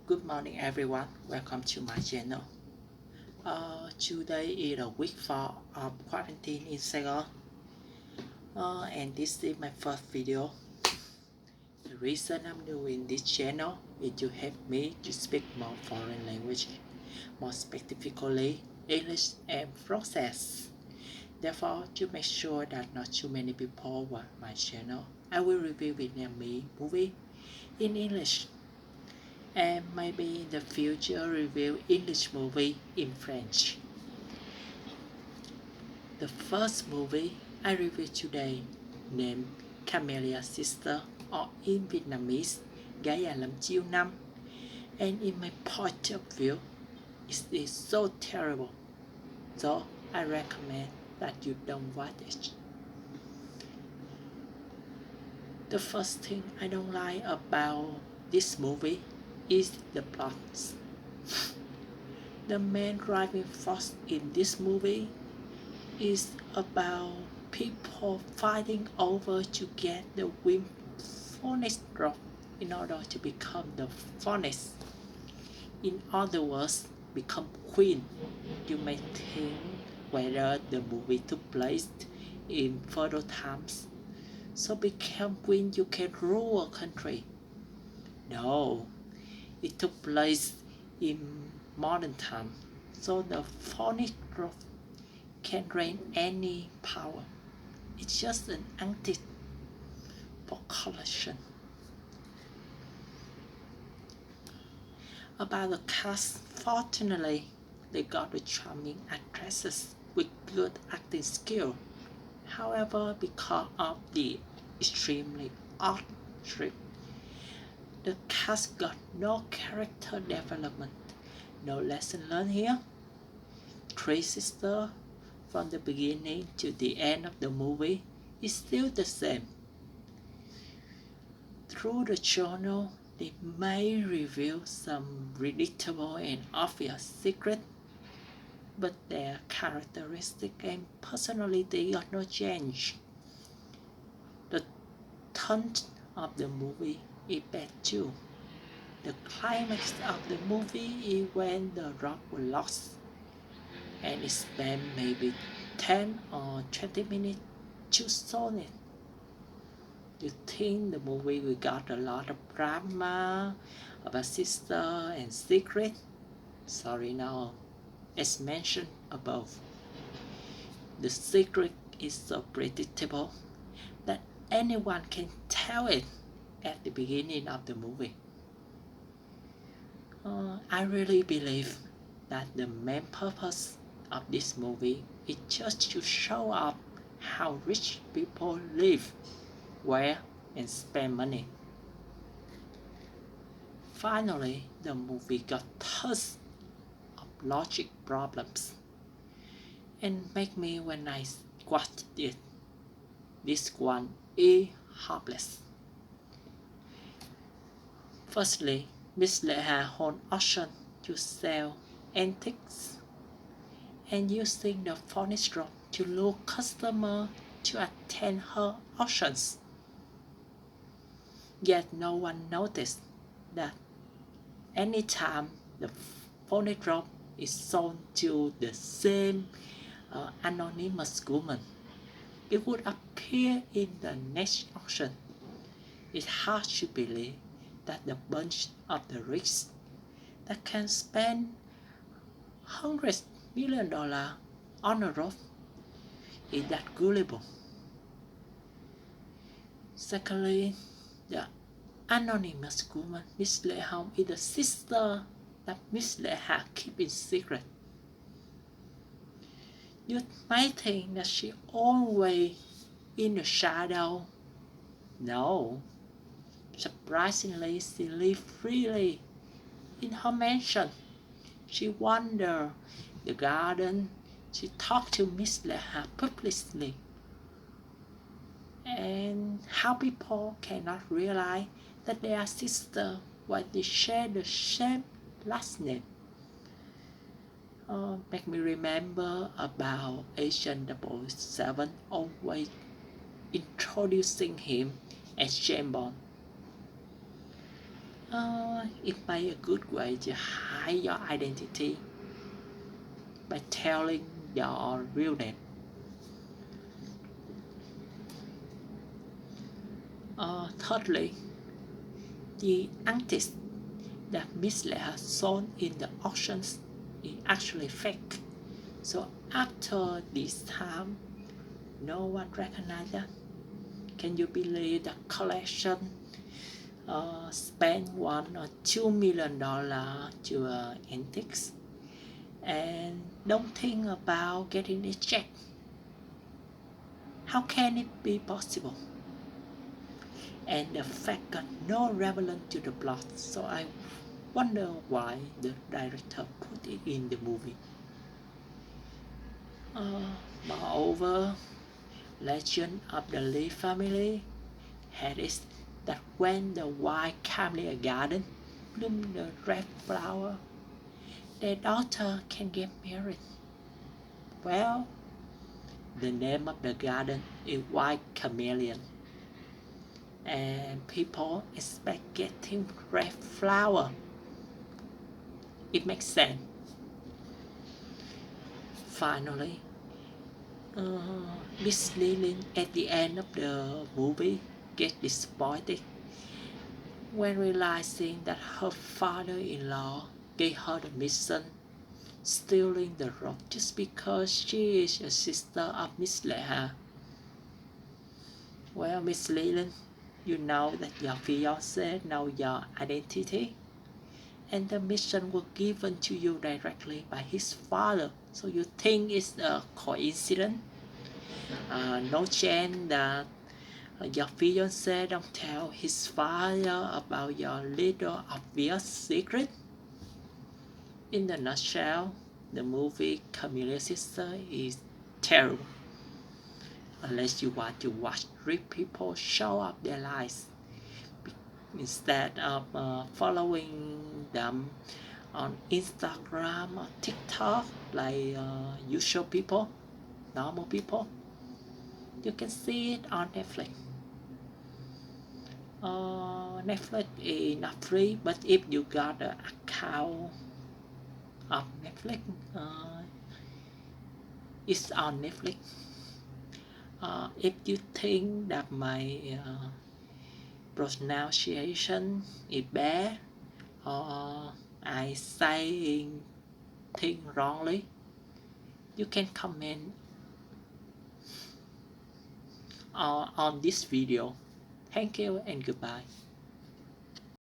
Good morning everyone, welcome to my channel. Today is a week 4 of quarantine in Saigon, and this is my first video. The reason I'm doing this channel is to help me to speak more foreign language, more specifically English and French. Therefore, to make sure that not too many people watch my channel, I will review Vietnamese movie in English, and maybe in the future review English movie in French. The first movie I review today named Camellia Sister, or in Vietnamese Gái già làm chiêu năm, and in my point of view it is so terrible, so I recommend that you don't watch it. The first thing I don't like about this movie is the plot. The main driving force in this movie is about people fighting over to get the win phonics drop in order to become the phonics. In other words, become queen. You may think whether the movie took place in feudal times, so become queen you can rule a country. No, it took place in modern time, so the phonics drop can reign any power. It's just an antidote for corruption. About the cast, fortunately, they got the charming actresses with good acting skill. However, because of the extremely odd script, the cast got no character development, no lesson learned here. Three sisters from the beginning to the end of the movie is still the same. Through the journal, they may reveal some predictable and obvious secrets, but their characteristic and personality got no change. The tone of the movie is bad too. The climax of the movie is when the rock was lost, and it spent maybe 10 or 20 minutes to solve it. You think the movie we got a lot of drama about sister and secret? Sorry, no. As mentioned above, the secret is so predictable that anyone can tell it at the beginning of the movie. I really believe that the main purpose of this movie is just to show off how rich people live, where, and spend money. Finally, the movie got tons of logic problems and make me when I watched it, this one is hopeless. Firstly, Miss Lệ Hà hold auction to sell antiques and using the phonics drop to lure customers to attend her auctions. Yet no one noticed that anytime the phonics drop is sold to the same anonymous woman, it would appear in the next auction. It's hard to believe that the bunch of the rich that can spend $100 million on a rope is that gullible. Secondly, the anonymous woman, Miss Lệ Hồng, is the sister that Miss Lệ Hà keep in secret. You might think that she always in the shadow. No. Surprisingly, she lives freely in her mansion. She wanders the garden. She talks to Miss Lệ Hà publicly. And how people cannot realize that they are sisters while they share the same last name. Make me remember about Agent 007 always introducing him as James Bond. It may be a good way to hide your identity by telling your real name. Thirdly, the antiques that Miss Leah sold in the auctions is actually fake. So after this time, no one recognized that. Can you believe the collection spent $1 or $2 million to antiques and don't think about getting it checked? How can it be possible? And the fact got no relevance to the plot, so I wonder why the director put it in the movie. Moreover, legend of the Lee family had it that when the white Camellia garden bloomed the red flower, their daughter can get married. Well, the name of the garden is White Camellia, and people expect getting red flower. It makes sense. Finally, Miss Leland at the end of the movie gets disappointed when realizing that her father-in-law gave her the mission, stealing the rock just because she is a sister of Miss Leha. Well, Miss Leland, you know that your fiancé knows your identity, and the mission was given to you directly by his father, so you think it's a coincidence? No chance that your fiancé don't tell his father about your little obvious secret? In a nutshell, the movie Camille's Sister is terrible. Unless you want to watch rich people show up their lives instead of following them on Instagram or TikTok like usual people, normal people. You can see it on Netflix. Netflix is not free, but if you got an account of Netflix, it's on Netflix. If you think that my pronunciation is bad or I saying things wrongly, you can comment on this video. Thank you and goodbye.